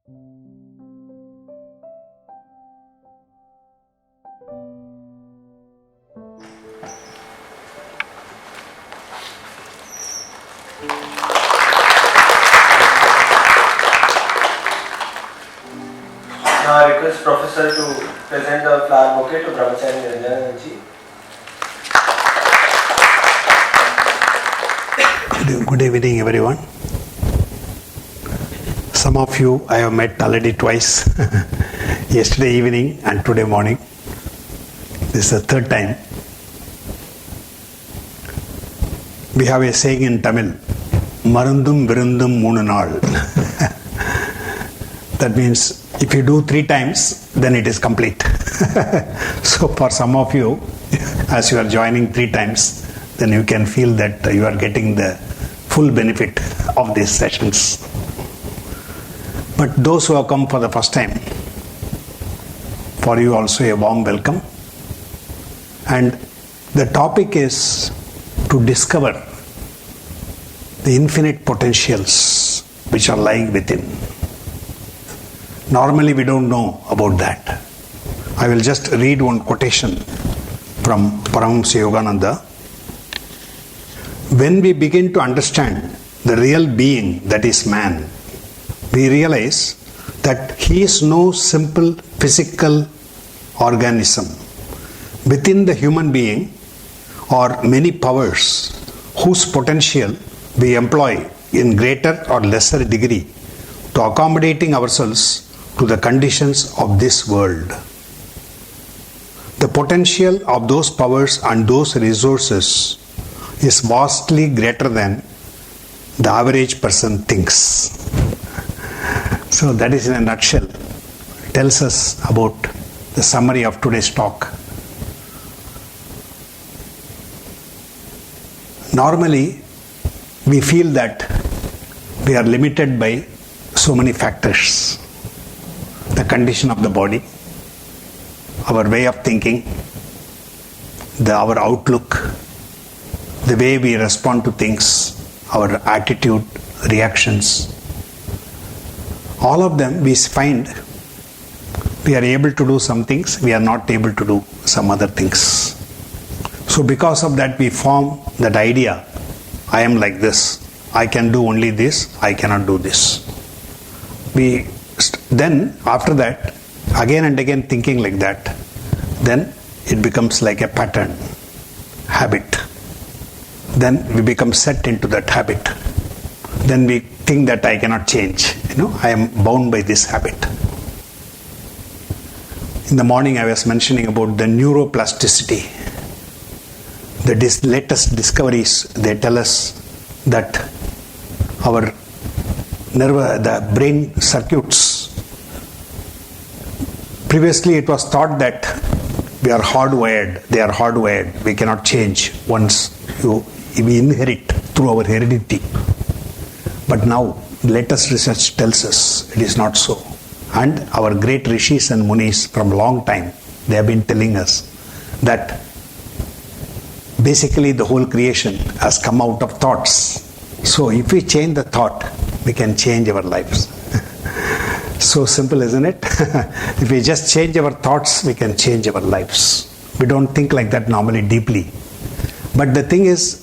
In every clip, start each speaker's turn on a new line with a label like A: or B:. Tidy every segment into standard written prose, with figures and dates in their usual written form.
A: Now I request Professor to present the flower bouquet to Brahmachari Niranjana ji.
B: Good evening, everyone. Some of you I have met already twice, yesterday evening and today morning. This is the third time. We have a saying in Tamil, Marundum Virundum Moonanal. That means if you do 3 times, then it is complete. So for some of you, as you are joining 3 times, then you can feel that you are getting the full benefit of these sessions. But those who have come for the first time, for you also a warm welcome. And the topic is to discover the infinite potentials which are lying within. Normally we don't know about that. I will just read one quotation from Paramahansa Yogananda. When we begin to understand the real being that is man, we realize that he is no simple physical organism. Within the human being are many powers whose potential we employ in greater or lesser degree to accommodating ourselves to the conditions of this world. The potential of those powers and those resources is vastly greater than the average person thinks. So that is in a nutshell, tells us about the summary of today's talk. Normally, we feel that we are limited by so many factors. The condition of the body, our way of thinking, our outlook, the way we respond to things, our attitude, reactions. All of them we find we are able to do some things, we are not able to do some other things. So because of that we form that idea, I am like this, I can do only this, I cannot do this. Then after that, again and again thinking like that, then it becomes like a pattern, habit. Then we become set into that habit. Then we think that I cannot change. I am bound by this habit. In the morning I was mentioning about the neuroplasticity. The latest discoveries, they tell us that our the brain circuits. Previously it was thought that we are hardwired, they are hardwired, we cannot change once we inherit through our heredity. But now latest research tells us it is not so. And our great rishis and munis from long time, they have been telling us that basically the whole creation has come out of thoughts. So if we change the thought, we can change our lives. So simple, isn't it? If we just change our thoughts, we can change our lives. We don't think like that normally deeply. But the thing is,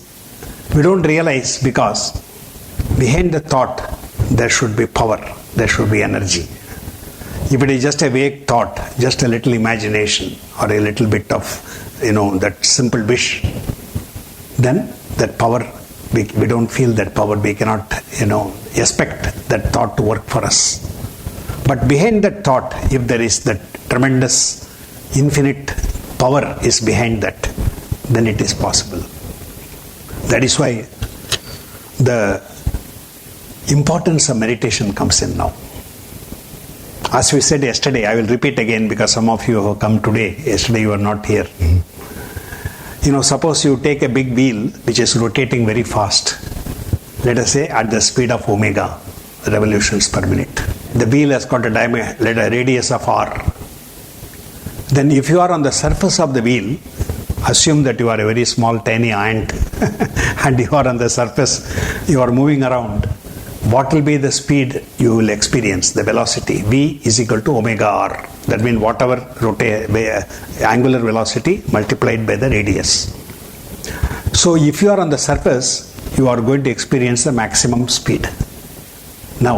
B: we don't realize because behind the thought, there should be power, there should be energy. If it is just a vague thought, just a little imagination or a little bit of, that simple wish, then that power, we don't feel that power, we cannot, expect that thought to work for us. But behind that thought, if there is that tremendous, infinite power is behind that, then it is possible. That is why the importance of meditation comes in now. As we said yesterday, I will repeat again because some of you have come today, yesterday you were not here. Suppose you take a big wheel which is rotating very fast, let us say at the speed of omega revolutions per minute. The wheel has got a radius of r. Then if you are on the surface of the wheel, assume that you are a very small tiny ant and you are on the surface, you are moving around. what will be the speed you will experience, the velocity? V is equal to omega r. That means whatever angular velocity multiplied by the radius. So if you are on the surface, you are going to experience the maximum speed. Now,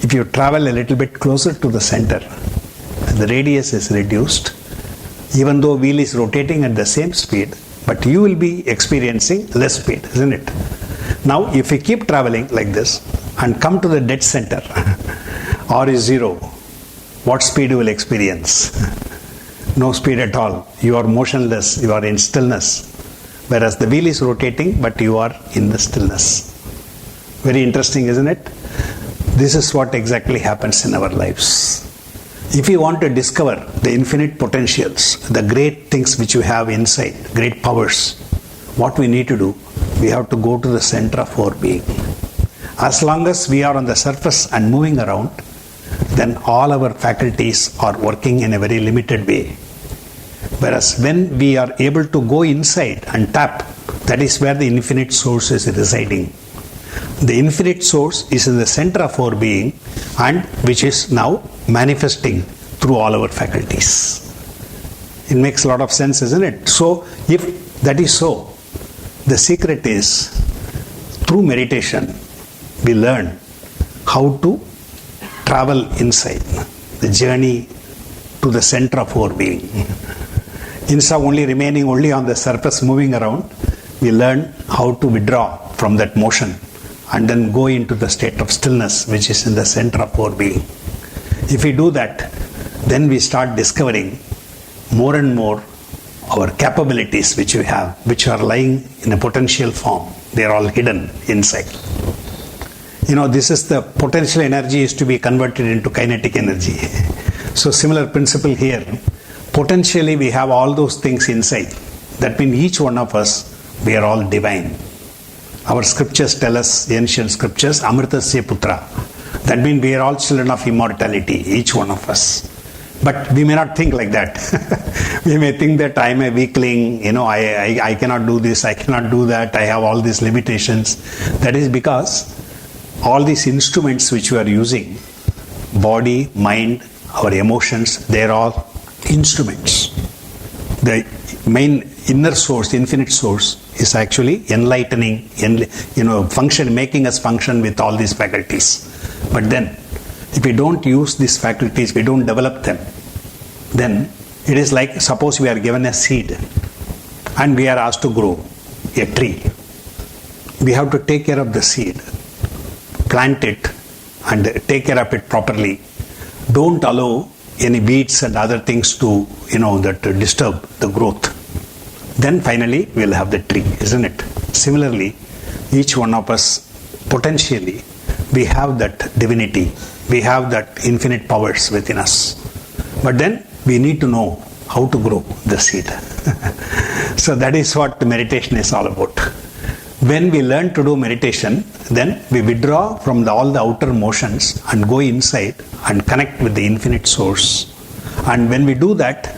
B: if you travel a little bit closer to the center, the radius is reduced, even though wheel is rotating at the same speed, but you will be experiencing less speed, isn't it? Now, if you keep traveling like this and come to the dead center, R is 0, what speed you will experience? No speed at all. You are motionless, you are in stillness. Whereas the wheel is rotating, but you are in the stillness. Very interesting, isn't it? This is what exactly happens in our lives. If you want to discover the infinite potentials, the great things which you have inside, great powers, what we need to do, we have to go to the center of our being. As long as we are on the surface and moving around, then all our faculties are working in a very limited way. Whereas when we are able to go inside and tap, that is where the infinite source is residing. The infinite source is in the center of our being and which is now manifesting through all our faculties. It makes a lot of sense, isn't it? So, if that is so, the secret is through meditation, we learn how to travel inside, the journey to the center of our being. Instead of remaining only on the surface moving around, we learn how to withdraw from that motion and then go into the state of stillness which is in the center of our being. If we do that, then we start discovering more and more our capabilities which we have, which are lying in a potential form. They are all hidden inside. This is the potential energy is to be converted into kinetic energy. So similar principle here. Potentially we have all those things inside. That means each one of us, we are all divine. Our scriptures tell us, the ancient scriptures, Amritasya Putra. That means we are all children of immortality, each one of us. But we may not think like that. We may think that I am a weakling, I cannot do this, I cannot do that, I have all these limitations. That is because all these instruments which we are using, body, mind, our emotions, they are all instruments. The main inner source, infinite source, is actually enlightening, function, making us function with all these faculties. But then, if we don't use these faculties, we don't develop them, then it is like, suppose we are given a seed and we are asked to grow a tree. We have to take care of the seed, plant it and take care of it properly. Don't allow any weeds and other things to, that disturb the growth. Then finally we will have the tree, isn't it? Similarly, each one of us, potentially, we have that divinity, we have that infinite powers within us. But then we need to know how to grow the seed. So that is what meditation is all about. When we learn to do meditation, then we withdraw from all the outer motions and go inside and connect with the infinite source. And when we do that,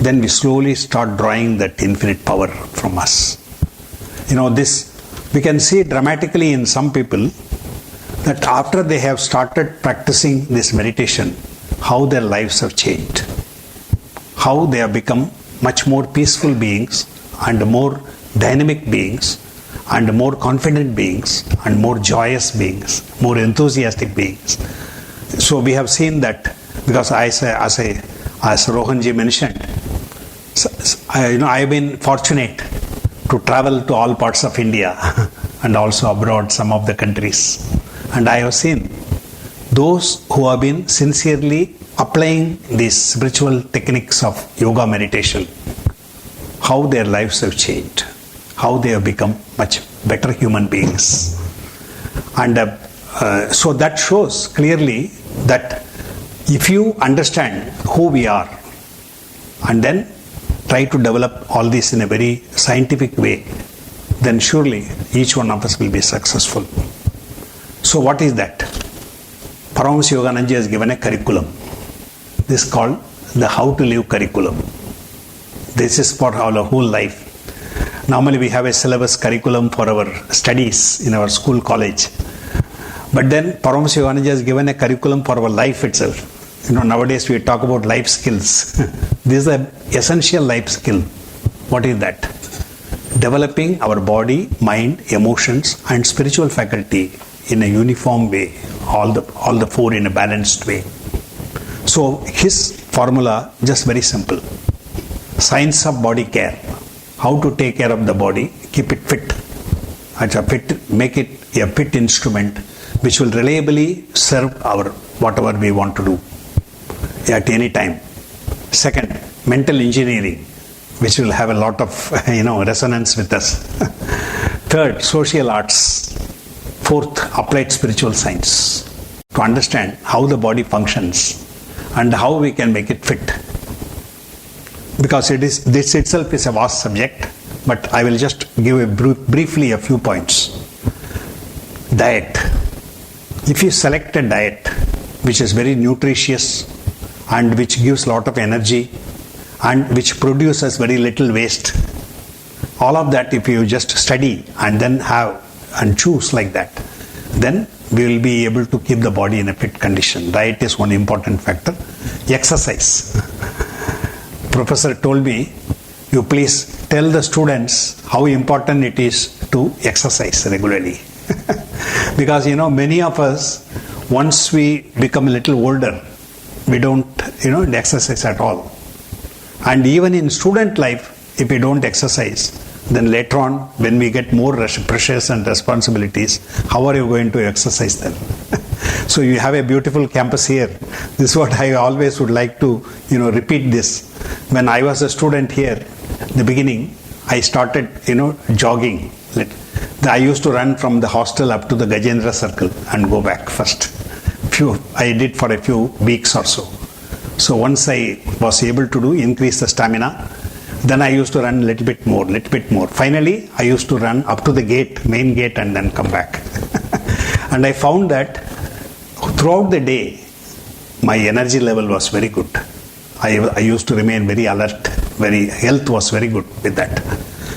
B: then we slowly start drawing that infinite power from us. This we can see dramatically in some people, that after they have started practicing this meditation, how their lives have changed. How they have become much more peaceful beings and more dynamic beings and more confident beings and more joyous beings, more enthusiastic beings. So we have seen that, because as Rohanji mentioned, I have been fortunate to travel to all parts of India and also abroad, some of the countries. And I have seen those who have been sincerely applying these spiritual techniques of yoga meditation, how their lives have changed, how they have become much better human beings. And so that shows clearly that if you understand who we are and then try to develop all this in a very scientific way, then surely each one of us will be successful. So what is that? Paramahansa Yogananda has given a curriculum. This is called the How to Live curriculum. This is for our whole life. Normally we have a syllabus curriculum for our studies in our school, college. But then Paramahansa Yogananda has given a curriculum for our life itself. Nowadays we talk about life skills. This is an essential life skill. What is that? Developing our body, mind, emotions and spiritual faculty in a uniform way. All the four in a balanced way. So his formula, just very simple. Science of body care. How to take care of the body, keep it fit. Make it a fit instrument which will reliably serve our whatever we want to do at any time. Second, mental engineering, which will have a lot of resonance with us. Third, social arts. Fourth, applied spiritual science, to understand how the body functions and how we can make it fit. Because this itself is a vast subject, but I will just give briefly a few points. Diet. If you select a diet which is very nutritious and which gives a lot of energy and which produces very little waste, all of that if you just study and then have and choose like that, then we will be able to keep the body in a fit condition. Diet is one important factor. Exercise. Professor told me, you please tell the students how important it is to exercise regularly. Because many of us, once we become a little older, we don't exercise at all. And even in student life, if we don't exercise, then later on when we get more pressures and responsibilities, how are you going to exercise then? So you have a beautiful campus here. This is what I always would like to repeat this. When I was a student here, in the beginning, I started jogging. I used to run from the hostel up to the Gajendra Circle and go back first. I did for a few weeks or so. So once I was able to increase the stamina, then I used to run a little bit more. Finally, I used to run up to the main gate and then come back. And I found that throughout the day, my energy level was very good. I used to remain very alert, health was very good with that.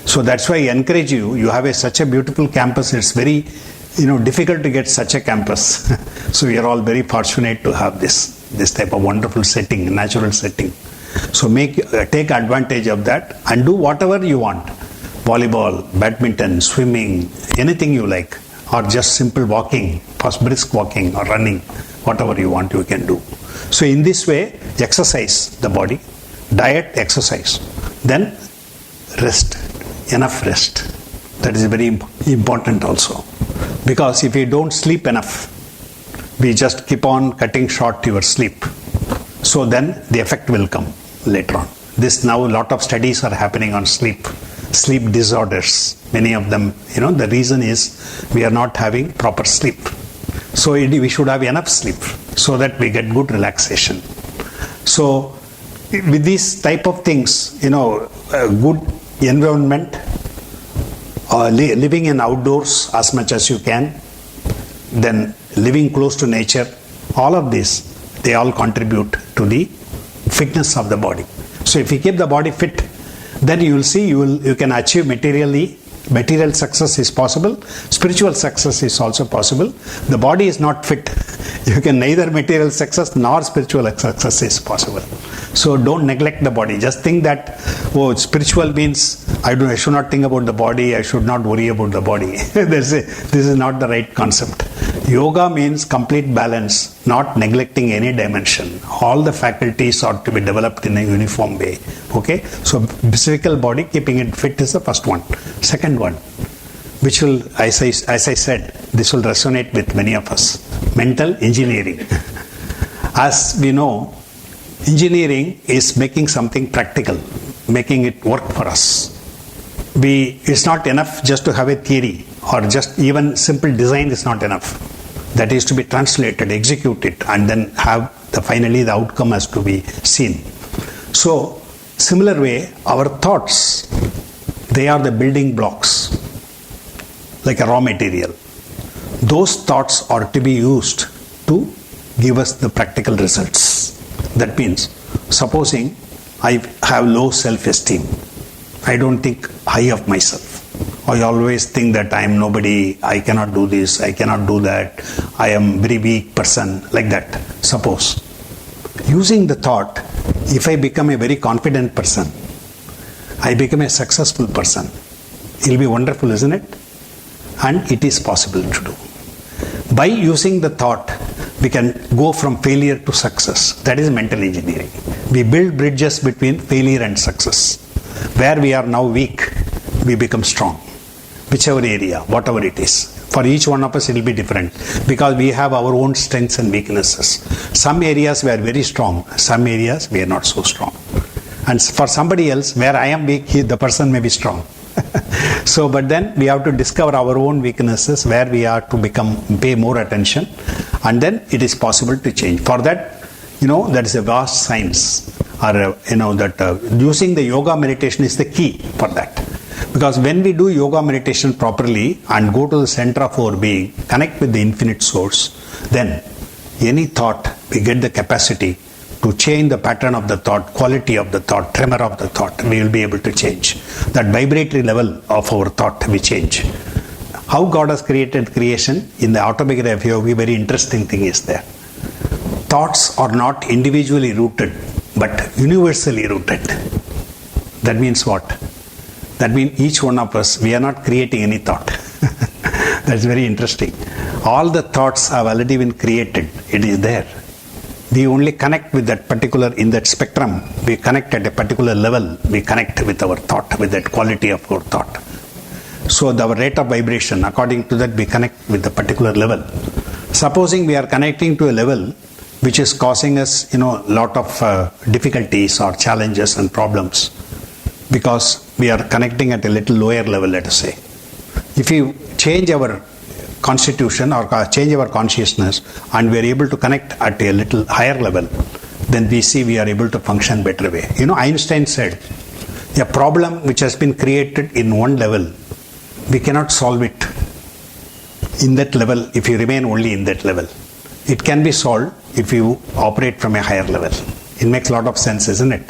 B: So that's why I encourage you. You have such a beautiful campus. It's very, difficult to get such a campus. So we are all very fortunate to have this type of wonderful setting, natural setting. So take advantage of that and do whatever you want. Volleyball, badminton, swimming, anything you like, or just simple walking, first brisk walking or running, whatever you want you can do. So in this way, exercise the body, diet, exercise, then rest, enough rest. That is very important also. Because if you don't sleep enough, we just keep on cutting short your sleep. So then the effect will come later on. Now a lot of studies are happening on sleep disorders. Many of them, the reason is we are not having proper sleep. So we should have enough sleep so that we get good relaxation. So with these type of things, a good environment, living in outdoors as much as you can, then living close to nature, all of this, they all contribute to the fitness of the body. So if you keep the body fit, then you will see you can achieve material success is possible, spiritual success is also possible. The body is not fit, you can neither material success nor spiritual success is possible. So don't neglect the body. Just think that spiritual means I should not think about the body, I should not worry about the body. This is not the right concept. Yoga means complete balance, not neglecting any dimension. All the faculties are to be developed in a uniform way. Okay? So physical body, keeping it fit is the first one. Second one, which will, as I said, this will resonate with many of us. Mental engineering. As we know, engineering is making something practical, making it work for us. It's not enough just to have a theory, or just even simple design is not enough. That is to be translated, executed, and then finally the outcome has to be seen. So, similar way, our thoughts, they are the building blocks, like a raw material. Those thoughts are to be used to give us the practical results. That means, supposing I have low self-esteem, I don't think high of myself. I always think that I am nobody, I cannot do this, I cannot do that, I am very weak person, like that. Suppose. Using the thought, if I become a very confident person, I become a successful person. It will be wonderful, isn't it? And it is possible to do. By using the thought, we can go from failure to success. That is mental engineering. We build bridges between failure and success. Where we are now weak, we become strong. Whichever area, whatever it is. For each one of us it will be different, because we have our own strengths and weaknesses. Some areas we are very strong, some areas we are not so strong. And for somebody else, where I am weak, the person may be strong. So, but then we have to discover our own weaknesses, where we are to pay more attention, and then it is possible to change. For that, that is a vast science, or using the yoga meditation is the key for that. Because when we do yoga meditation properly and go to the center of our being, connect with the infinite source, then any thought, we get the capacity to change the pattern of the thought, quality of the thought, tremor of the thought. We will be able to change. That vibratory level of our thought, we change. How God has created creation, in the Autobiography of Yogi, very interesting thing is there. Thoughts are not individually rooted, but universally rooted. That means what? That means each one of us, we are not creating any thought. That's very interesting. All the thoughts have already been created. It is there. We only connect with that particular, in that spectrum, we connect at a particular level, we connect with our thought, with that quality of our thought. So our rate of vibration, according to that, we connect with the particular level. Supposing we are connecting to a level which is causing us, lot of difficulties or challenges and problems, because we are connecting at a little lower level, let us say. If you change our constitution or change our consciousness and we are able to connect at a little higher level, then we see we are able to function better way. Einstein said, a problem which has been created in one level, we cannot solve it in that level if you remain only in that level. It can be solved if you operate from a higher level. It makes a lot of sense, isn't it?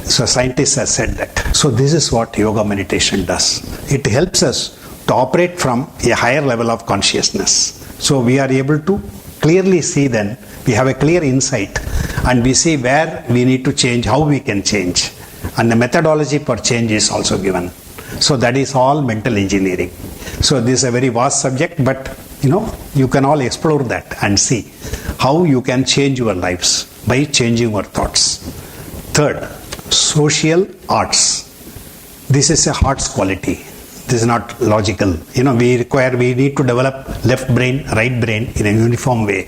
B: So scientists have said that. So this is what yoga meditation does. It helps us to operate from a higher level of consciousness. So we are able to clearly see then, we have a clear insight, and we see where we need to change, how we can change. And the methodology for change is also given. So that is all mental engineering. So this is a very vast subject, but you can all explore that and see how you can change your lives by changing your thoughts. Third, social arts. This is a heart's quality. This is not logical. We need to develop left brain, right brain in a uniform way.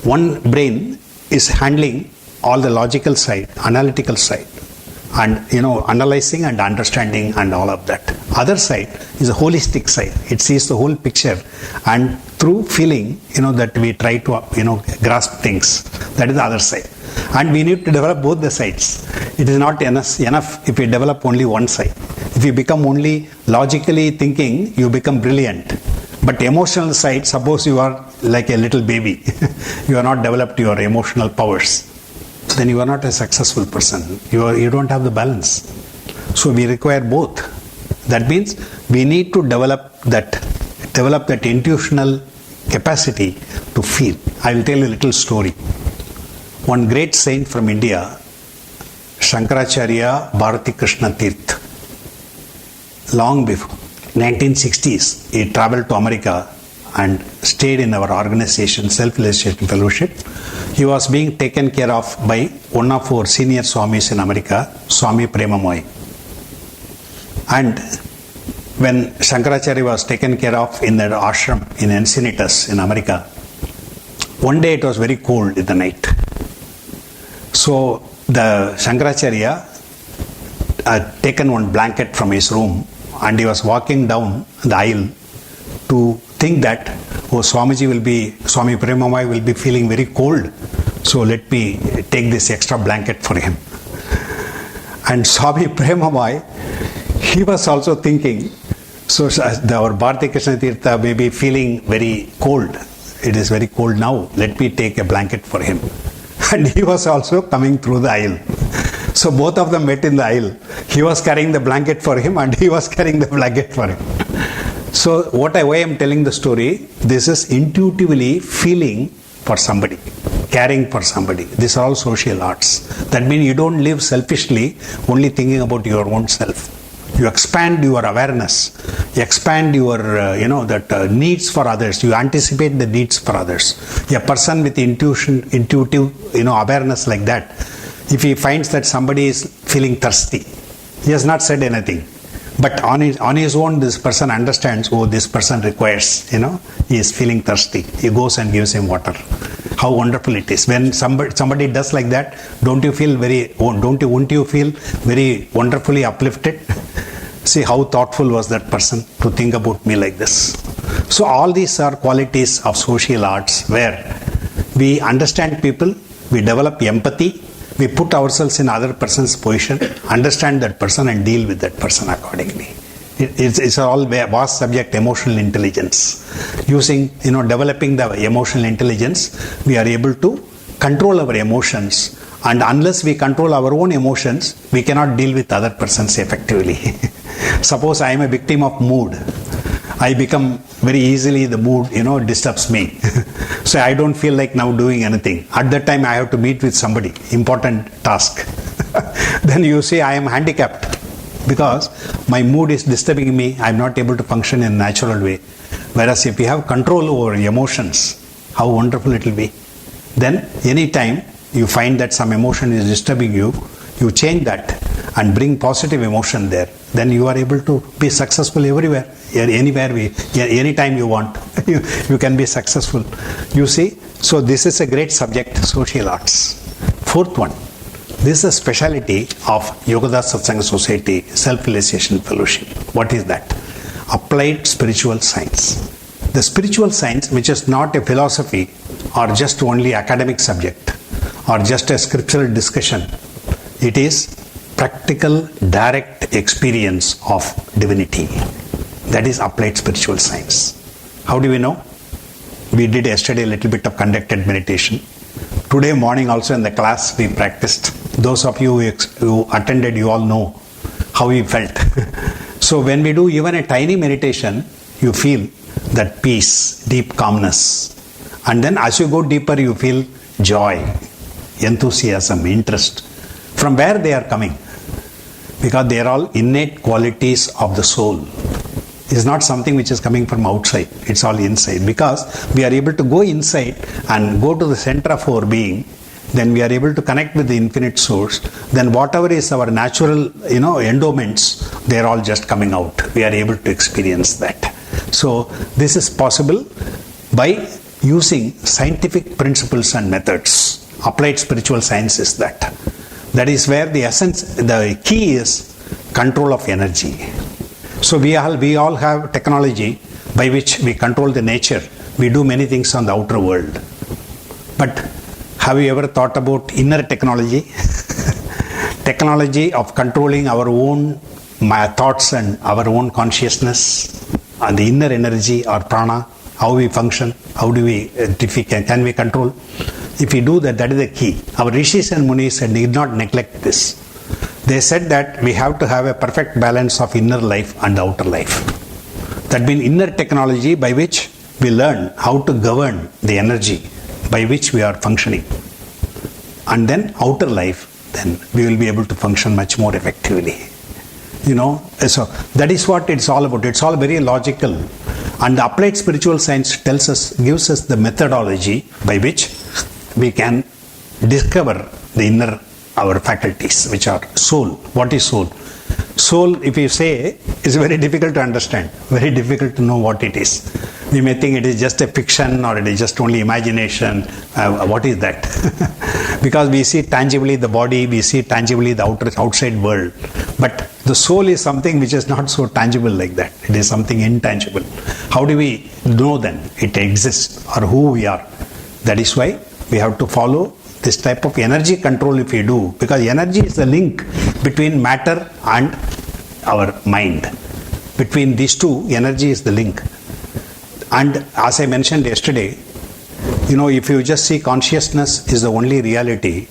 B: One brain is handling all the logical side, analytical side, and analyzing and understanding and all of that. Other side is a holistic side. It sees the whole picture, and through feeling, that we try to grasp things. That is the other side. And we need to develop both the sides. It is not enough if we develop only one side. If you become only logically thinking, you become brilliant. But emotional side, suppose you are like a little baby, you have not developed your emotional powers, then you are not a successful person. You don't have the balance. So we require both. That means we need to develop that intuitional capacity to feel. I will tell you a little story. One great saint from India, Shankaracharya Bharati Krishna Tirth, long before 1960s, he traveled to America and stayed in our organization, Self-Realization Fellowship. He was being taken care of by one of our senior Swamis in America, Swami Premamoy. And when Shankaracharya was taken care of in the ashram in Encinitas in America, one day it was very cold in the night. So the Shankaracharya had taken one blanket from his room and he was walking down the aisle to think that, Swami Premamoy will be feeling very cold, so let me take this extra blanket for him. And Swami Premamoy, he was also thinking, so our Bharati Krishna Tirtha may be feeling very cold. It is very cold now, let me take a blanket for him. And he was also coming through the aisle. So both of them met in the aisle. He was carrying the blanket for him and he was carrying the blanket for him. So why I am telling the story, this is intuitively feeling for somebody, caring for somebody. These are all social arts. That means you don't live selfishly, only thinking about your own self. You expand your awareness, you expand your needs for others. You anticipate the needs for others. A person with intuitive awareness like that, if he finds that somebody is feeling thirsty, he has not said anything, but on his own, this person understands, oh, this person requires, he is feeling thirsty. He goes and gives him water. How wonderful it is. When somebody does like that, won't you feel very wonderfully uplifted? See how thoughtful was that person to think about me like this. So all these are qualities of social arts where we understand people, we develop empathy, we put ourselves in other person's position, understand that person and deal with that person accordingly. It's all vast subject, emotional intelligence. Using, developing the emotional intelligence, we are able to control our emotions. And unless we control our own emotions, we cannot deal with other persons effectively. Suppose I am a victim of mood. I become very easily, the mood, disturbs me. So I don't feel like now doing anything. At that time I have to meet with somebody, important task. Then you see I am handicapped because my mood is disturbing me. I am not able to function in a natural way. Whereas if you have control over emotions, how wonderful it will be. Then anytime you find that some emotion is disturbing you, you change that and bring positive emotion there. Then you are able to be successful everywhere, anywhere, anytime you want. You can be successful. You see, so this is a great subject, social arts. Fourth one, this is a speciality of Yogoda Satsanga Society Self-Realization Fellowship. What is that? Applied spiritual science. The spiritual science, which is not a philosophy or just only academic subject or just a scriptural discussion, it is practical, direct experience of divinity. That is applied spiritual science. How do we know? We did yesterday a little bit of conducted meditation. Today morning also in the class we practiced. Those of you who attended, you all know how we felt. So when we do even a tiny meditation, you feel that peace, deep calmness. And then as you go deeper, you feel joy, enthusiasm, interest. From where they are coming? Because they are all innate qualities of the soul. It's not something which is coming from outside. It's all inside. Because we are able to go inside and go to the center of our being, then we are able to connect with the infinite source. Then whatever is our natural, endowments, they are all just coming out. We are able to experience that. So this is possible by using scientific principles and methods. Applied spiritual science is that. That is where the essence, the key is control of energy. So we all have technology by which we control the nature. We do many things on the outer world. But have you ever thought about inner technology? Technology of controlling our own thoughts and our own consciousness and the inner energy or prana, how we function, how do we, can we control? If we do that, that is the key. Our rishis and munis said, need not neglect this. They said that we have to have a perfect balance of inner life and outer life. That means inner technology by which we learn how to govern the energy by which we are functioning. And then outer life, then we will be able to function much more effectively. So that is what it's all about. It's all very logical. And the applied spiritual science gives us the methodology by which we can discover the inner, our faculties, which are soul. What is soul? Soul, if you say, is very difficult to understand, very difficult to know what it is. We may think it is just a fiction or it is just only imagination. What is that? Because we see tangibly the body, we see tangibly the outside world. But the soul is something which is not so tangible like that. It is something intangible. How do we know then it exists or who we are? That is why we have to follow this type of energy control if we do. Because energy is the link between matter and our mind. Between these two, energy is the link. And as I mentioned yesterday, if you just see consciousness is the only reality,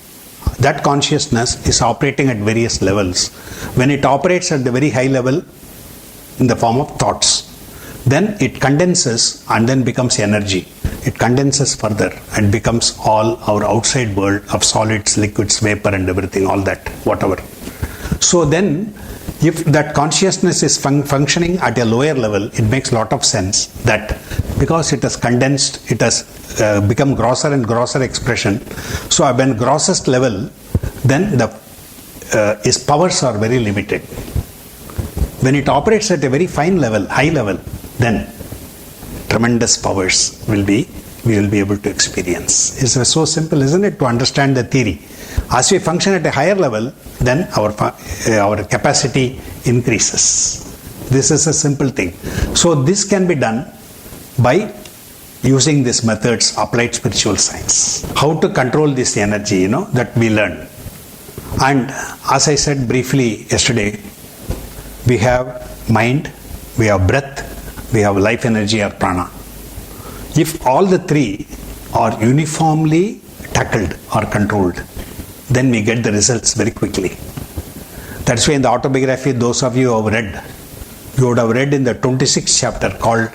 B: that consciousness is operating at various levels. When it operates at the very high level in the form of thoughts, then it condenses and then becomes energy. It condenses further and becomes all our outside world of solids, liquids, vapor and everything, all that, whatever. So then, if that consciousness is functioning at a lower level, it makes a lot of sense that because it has condensed, it has become grosser and grosser expression. So when grossest level, then its powers are very limited. When it operates at a very fine level, high level, then tremendous powers we will be able to experience. It's so simple, isn't it, to understand the theory. As we function at a higher level, then our capacity increases. This is a simple thing. So this can be done by using these methods, applied spiritual science. How to control this energy, that we learn. And as I said briefly yesterday, we have mind, we have breath, we have life energy or prana. If all the three are uniformly tackled or controlled, then we get the results very quickly. That's why in the Autobiography, those of you who have read, you would have read in the 26th chapter called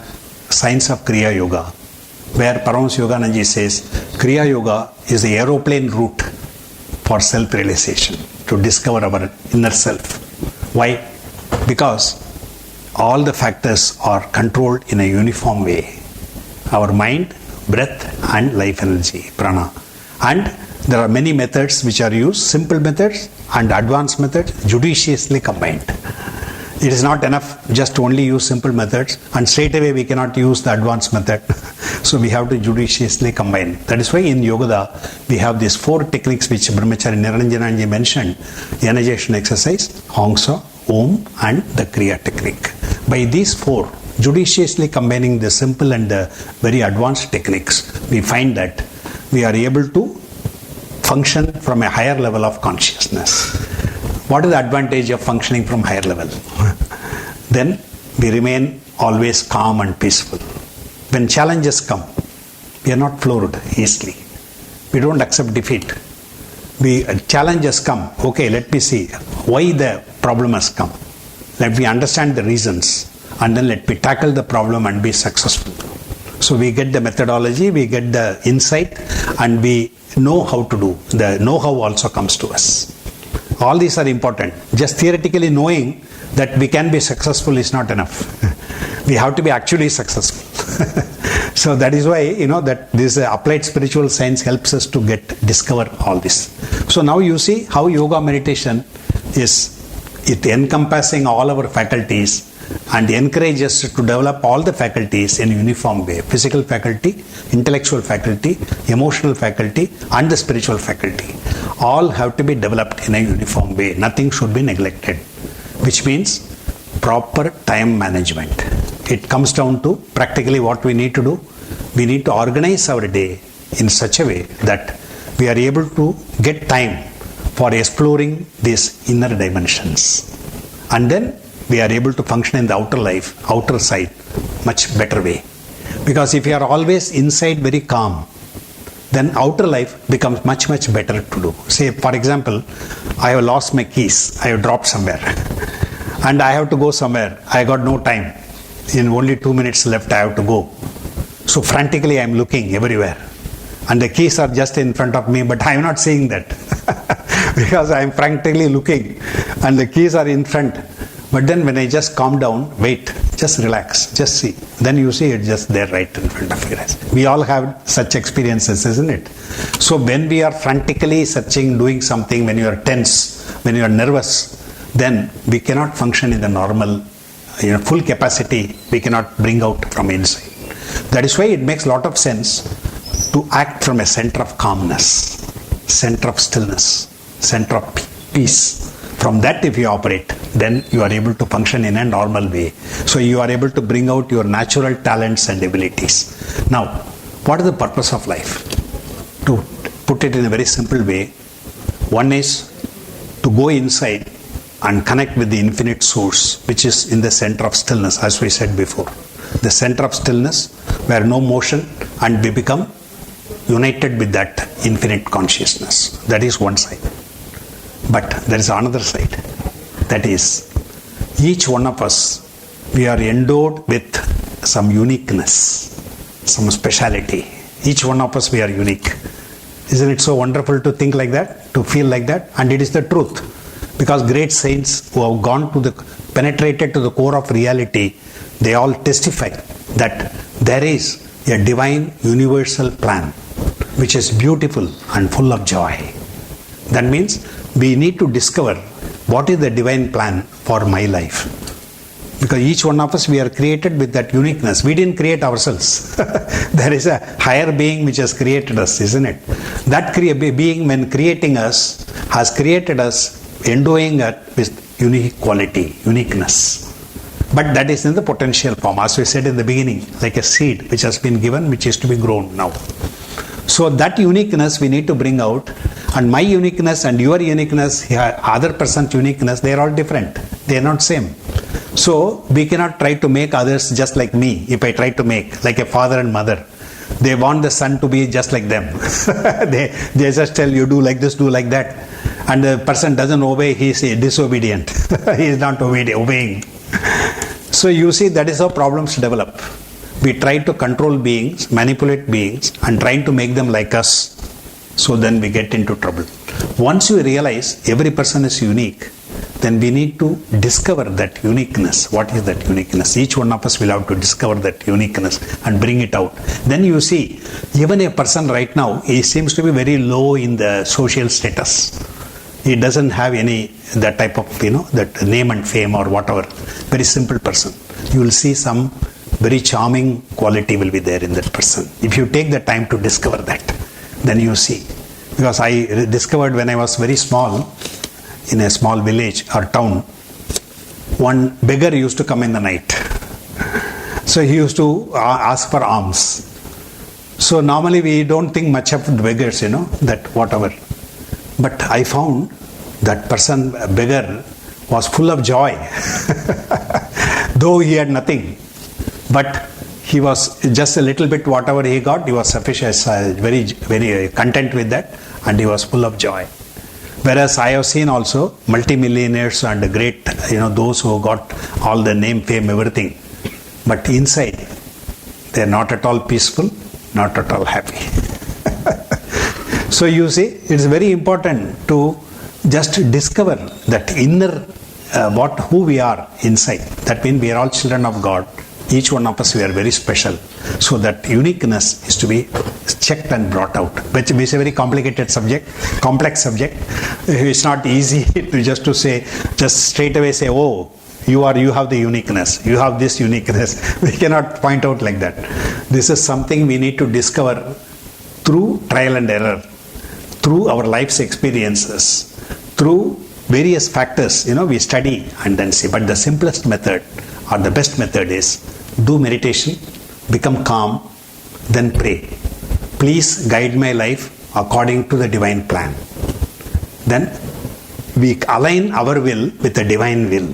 B: Science of Kriya Yoga, where Paramahansa Yogananda says, Kriya Yoga is the aeroplane route for self-realization, to discover our inner self. Why? Because all the factors are controlled in a uniform way. Our mind, breath and life energy, prana. And there are many methods which are used, simple methods and advanced methods, judiciously combined. It is not enough just to only use simple methods and straight away we cannot use the advanced method. So we have to judiciously combine. That is why in Yogoda we have these 4 techniques which Brahmachari Niranjananji mentioned: energization exercise, Hongsa, Om and the Kriya technique. By these 4, judiciously combining the simple and the very advanced techniques, we find that we are able to function from a higher level of consciousness. What is the advantage of functioning from higher level? Then we remain always calm and peaceful. When challenges come, we are not floored easily. We don't accept defeat. Challenges come, okay, let me see why the problem has come. Let me understand the reasons and then let me tackle the problem and be successful. So we get the methodology, we get the insight and we know how to do. The know-how also comes to us. All these are important. Just theoretically knowing that we can be successful is not enough. We have to be actually successful. So that is why, that this applied spiritual science helps us to discover all this. So now you see how yoga meditation is encompassing all our faculties and encourages us to develop all the faculties in a uniform way. Physical faculty, intellectual faculty, emotional faculty and the spiritual faculty. All have to be developed in a uniform way. Nothing should be neglected. Which means proper time management. It comes down to practically what we need to do. We need to organize our day in such a way that we are able to get time for exploring these inner dimensions. And then we are able to function in the outer side, much better way. Because if you are always inside very calm, then outer life becomes much, much better to do. Say, for example, I have lost my keys, I have dropped somewhere, and I have to go somewhere. I got no time. In only 2 minutes left, I have to go. So frantically, I am looking everywhere. And the keys are just in front of me, but I am not seeing that. Because I am frantically looking, and the keys are in front. But then when I just calm down, wait, just relax, just see. Then you see it's just there right in front of your eyes. We all have such experiences, isn't it? So when we are frantically searching, doing something, when you are tense, when you are nervous, then we cannot function in the normal, full capacity, we cannot bring out from inside. That is why it makes a lot of sense to act from a center of calmness, center of stillness, center of peace. From that if you operate, then you are able to function in a normal way. So you are able to bring out your natural talents and abilities. Now, what is the purpose of life? To put it in a very simple way, one is to go inside and connect with the infinite source, which is in the center of stillness, as we said before. The center of stillness, where no motion, and we become united with that infinite consciousness. That is one side. But there is another side. That is, each one of us, we are endowed with some uniqueness, some speciality. Each one of us, we are unique. Isn't it so wonderful to think like that, to feel like that? And it is the truth. Because great saints who have penetrated to the core of reality, they all testify that there is a divine universal plan which is beautiful and full of joy. That means we need to discover what is the divine plan for my life. Because each one of us, we are created with that uniqueness. We didn't create ourselves. There is a higher being which has created us, isn't it? That being, when creating us, has created us, endowing us with unique quality, uniqueness. But that is in the potential form, as we said in the beginning, like a seed which has been given, which is to be grown now. So that uniqueness we need to bring out, and my uniqueness and your uniqueness, other person's uniqueness, they are all different. They are not same. So we cannot try to make others just like me. If I try to make like a father and mother, they want the son to be just like them. they just tell you, do like this, do like that. And the person doesn't obey, he is disobedient. He is not obeying. So you see, that is how problems develop. We try to control beings, manipulate beings, and trying to make them like us. So then we get into trouble. Once you realize every person is unique, then we need to discover that uniqueness. What is that uniqueness? Each one of us will have to discover that uniqueness and bring it out. Then you see, even a person right now, he seems to be very low in the social status. He doesn't have that type of, that name and fame or whatever. Very simple person. You will see some very charming quality will be there in that person. If you take the time to discover that, then you see. Because I discovered when I was very small, in a small village or town, one beggar used to come in the night. So he used to ask for alms. So normally we don't think much of the beggars, that whatever. But I found that person, beggar, was full of joy. Though he had nothing. But he was just a little bit, whatever he got, he was sufficient, very, very content with that, and he was full of joy. Whereas I have seen also multimillionaires and great, those who got all the name, fame, everything. But inside, they are not at all peaceful, not at all happy. So you see, it is very important to just discover that inner, who we are inside. That means we are all children of God. Each one of us, we are very special. So that uniqueness is to be checked and brought out. Which is a very complicated subject, complex subject. It's not easy to just straight away say, oh, you have the uniqueness. You have this uniqueness. We cannot point out like that. This is something we need to discover through trial and error, through our life's experiences, through various factors. We study and then see. But the simplest method or the best method is do meditation, become calm, then pray. Please guide my life according to the divine plan. Then we align our will with the divine will,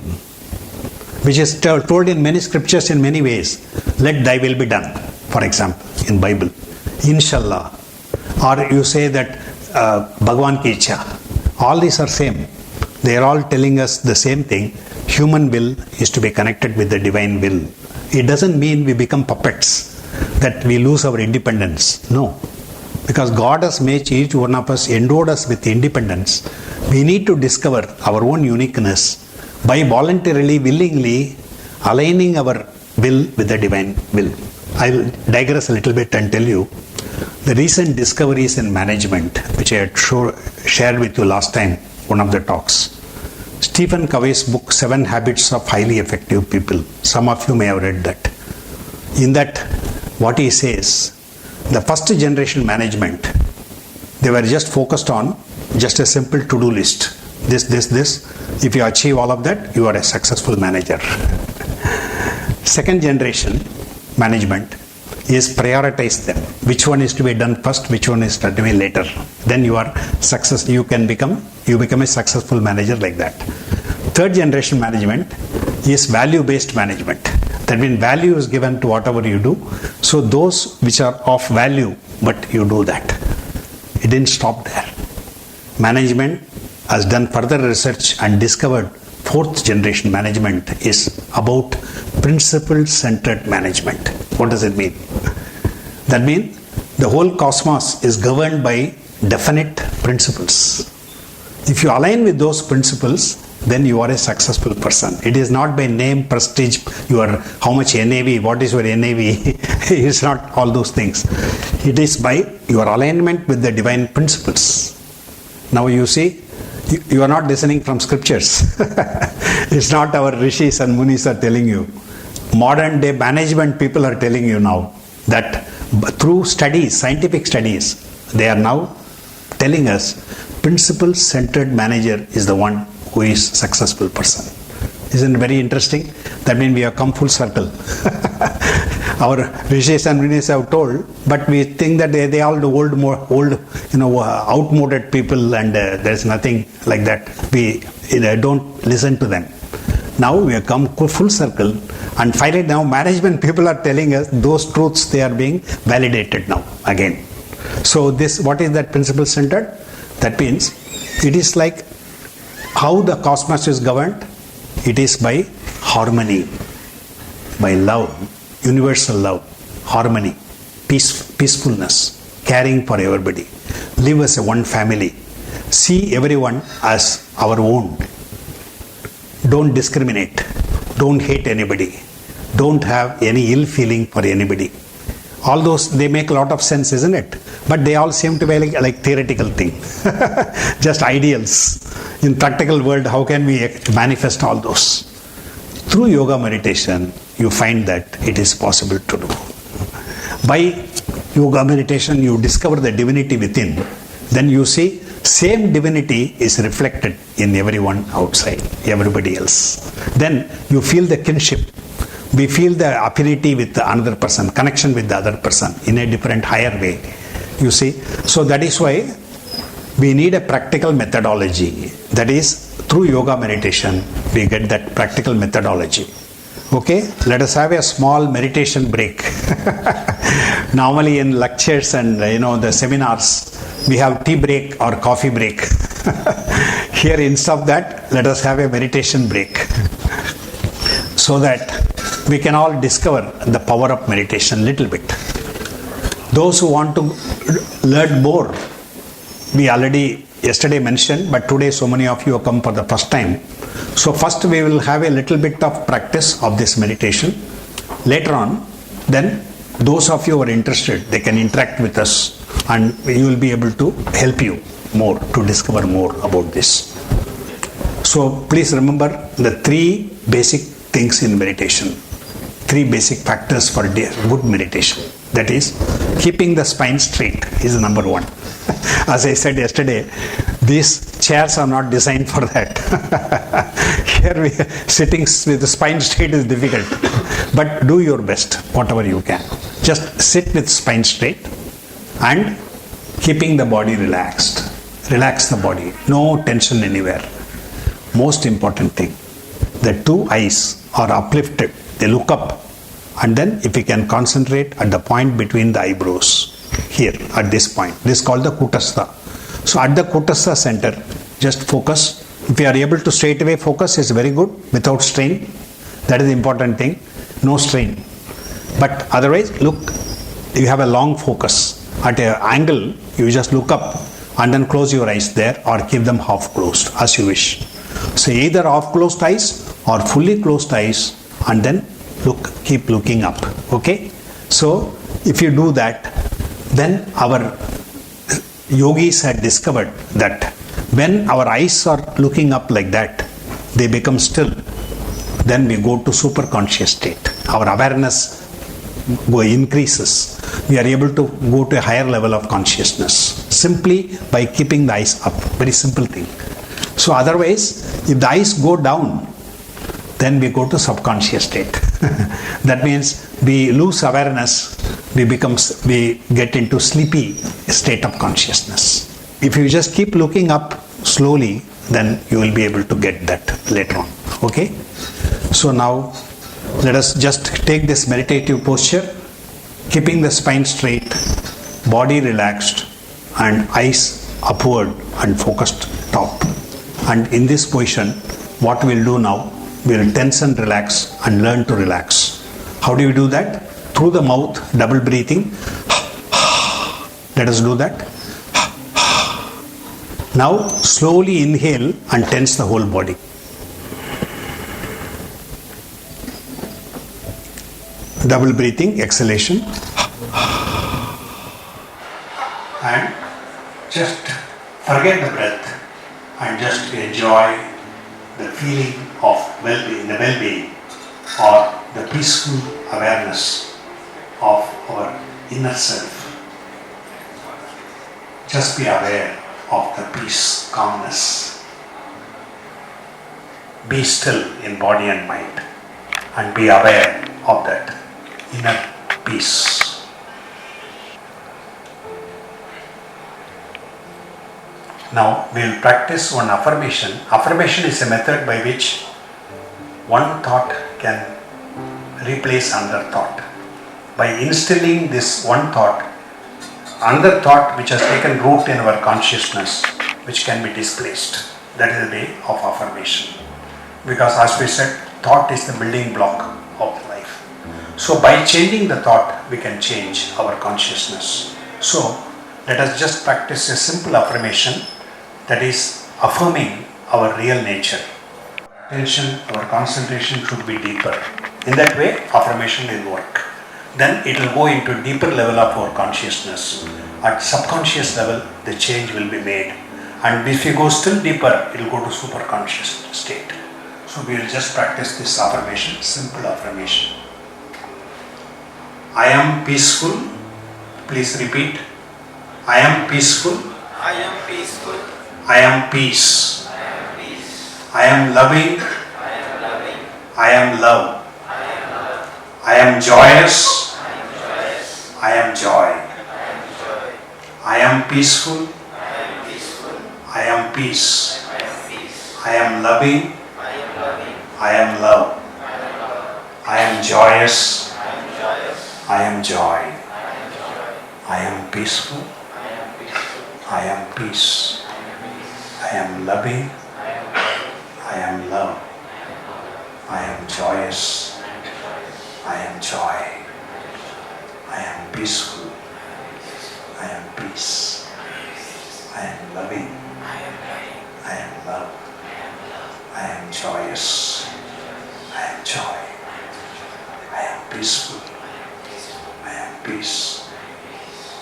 B: which is told in many scriptures in many ways. Let thy will be done, for example, in Bible. Inshallah. Or you say that Bhagwan ki ichha. All these are same. They are all telling us the same thing. Human will is to be connected with the divine will. It doesn't mean we become puppets, that we lose our independence. No. Because God has made each one of us, endowed us with independence. We need to discover our own uniqueness by voluntarily, willingly aligning our will with the divine will. I'll digress a little bit and tell you the recent discoveries in management, which I had shared with you last time, one of the talks. Stephen Covey's book, 7 Habits of Highly Effective People. Some of you may have read that. In that, what he says, the first generation management, they were just focused on just a simple to-do list. This. If you achieve all of that, you are a successful manager. Second generation management is prioritize them. Which one is to be done first, which one is to be later. Then you are success. You become a successful manager like that. Third generation management is value-based management. That means value is given to whatever you do. So those which are of value, but you do that. It didn't stop there. Management has done further research and discovered fourth generation management is about principle-centered management. What does it mean? That means the whole cosmos is governed by definite principles. If you align with those principles, then you are a successful person. It is not by name, prestige, how much NAV, what is your NAV. It's not all those things. It is by your alignment with the divine principles. Now you see, you are not listening from scriptures. It's not our rishis and munis are telling you. Modern day management people are telling you now that through studies, scientific studies, they are now telling us principle-centered manager is the one who is successful person. Isn't it very interesting? That means we have come full circle. Our rishis and munis have told, but we think that they are the old, outmoded people, and there is nothing like that. We don't listen to them. Now we have come full circle, and finally now management people are telling us those truths, they are being validated now again. So what is that principle centered? That means it is like how the cosmos is governed. It is by harmony, by love, universal love, harmony, peacefulness, caring for everybody. Live as a one family. See everyone as our own. Don't discriminate. Don't hate anybody. Don't have any ill feeling for anybody. All those, they make a lot of sense, isn't it? But they all seem to be like theoretical thing. Just ideals. In practical world, how can we manifest all those? Through yoga meditation, you find that it is possible to do. By yoga meditation, you discover the divinity within. Then you see, same divinity is reflected in everyone outside, everybody else. Then you feel the kinship. We feel the affinity with the another person, connection with the other person in a different, higher way. You see? So that is why we need a practical methodology. That is, through yoga meditation, we get that practical methodology. Okay? Let us have a small meditation break. Normally in lectures and the seminars, we have tea break or coffee break. Here instead of that, let us have a meditation break. So that we can all discover the power of meditation little bit. Those who want to learn more, we already yesterday mentioned, but today so many of you have come for the first time. So first we will have a little bit of practice of this meditation. Later on, then those of you who are interested, they can interact with us and we will be able to help you more to discover more about this. So please remember the three basic things in meditation. Three basic factors for good meditation. That is, keeping the spine straight is number one. As I said yesterday, these chairs are not designed for that. Here sitting with the spine straight is difficult. But do your best, whatever you can. Just sit with spine straight and keeping the body relaxed. Relax the body. No tension anywhere. Most important thing, the two eyes are uplifted. They look up. And then if we can concentrate at the point between the eyebrows, here at this point, this is called the Kutastha. So at the Kutastha center, just focus. If you are able to straight away focus, it's very good, without strain. That is the important thing. No strain. But otherwise, look, you have a long focus. At an angle, you just look up and then close your eyes there or keep them half closed as you wish. So either half closed eyes or fully closed eyes and then keep looking up. Okay? So if you do that, then our yogis had discovered that when our eyes are looking up like that, they become still. Then we go to super conscious state. Our awareness increases. We are able to go to a higher level of consciousness simply by keeping the eyes up. Very simple thing. So otherwise, if the eyes go down, then we go to subconscious state. That means we lose awareness, we get into sleepy state of consciousness. If you just keep looking up slowly, then you will be able to get that later on. Okay? So now let us just take this meditative posture, keeping the spine straight, body relaxed and eyes upward and focused top. And in this position, what we'll do now, we'll tense and relax and learn to relax. How do you do that? Through the mouth, double breathing. Let us do that. Now slowly inhale and tense the whole body. Double breathing, exhalation. And just forget the breath and just enjoy the feeling of well-being, the well-being or the peaceful awareness of our inner self. Just be aware of the peace, calmness. Be still in body and mind and be aware of that inner peace. Now we will practice one affirmation. Affirmation is a method by which one thought can replace another thought. By instilling this one thought, another thought which has taken root in our consciousness, which can be displaced. That is the way of affirmation. Because as we said, thought is the building block of life. So by changing the thought, we can change our consciousness. So let us just practice a simple affirmation, that is affirming our real nature. Attention, our concentration should be deeper. In that way, affirmation will work. Then it will go into a deeper level of our consciousness. At subconscious level, the change will be made. And if you go still deeper, it will go to superconscious state. So we will just practice this affirmation, simple affirmation. I am peaceful. Please repeat. I am peaceful.
C: I am peaceful.
B: I am peace.
C: I am peace.
B: I am loving.
C: I am loving.
B: I am love.
C: I am love.
B: I am joyous.
C: I am joyous.
B: I am joy.
C: I am joy.
B: I am peaceful.
C: I am peaceful.
B: I am peace.
C: I am peace.
B: I am loving.
C: I am loving.
B: I am love.
C: I am love.
B: I am joyous.
C: I am joyous.
B: I am joy.
C: I am joy.
B: I am peaceful.
C: I am peaceful.
B: I am peace.
C: I am peace.
B: I am loving.
C: I am loving.
B: I am love. I am joyous. I am joy. I am peaceful. I am peace. I am loving. I am love. I am joyous. I am joy. I am peaceful. I am peace.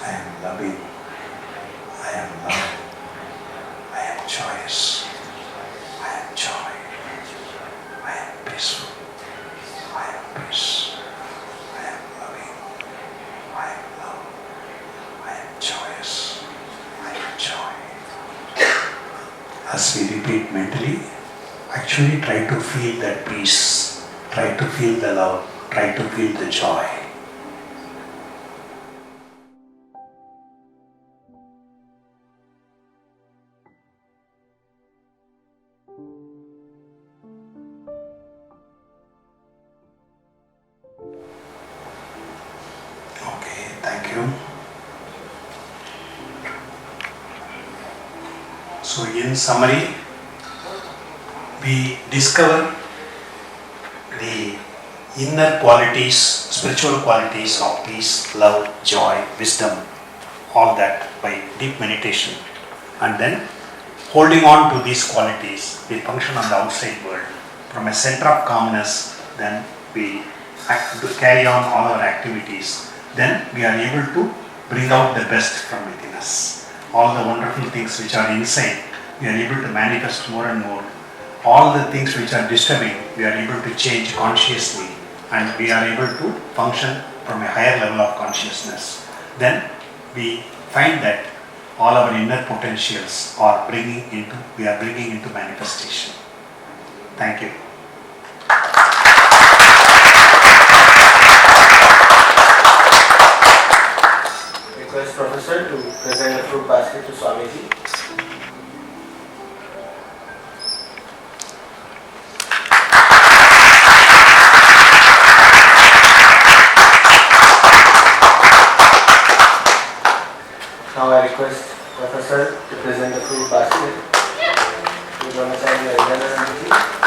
B: I am loving. I am love. I am joyous. I am joy. I am peaceful. I am peace. I am loving. I am love. I am joyous. I am joy. As we repeat mentally, actually try to feel that peace. Try to feel the love. Try to feel the joy. Okay, thank you. So in summary, we discover the inner qualities, spiritual qualities of peace, love, joy, wisdom, all that by deep meditation. And then holding on to these qualities, we function on the outside world. From a center of calmness, then we carry on all our activities. Then we are able to bring out the best from within us. All the wonderful things which are inside, we are able to manifest more and more. All the things which are disturbing, we are able to change consciously, and we are able to function from a higher level of consciousness. Then we find that all our inner potentials are we are bringing into manifestation. Thank you.
A: Request Professor to present the fruit basket to Swamiji. Now I request Professor to present the fruit basket to the Brahmachari Yogananda Giri.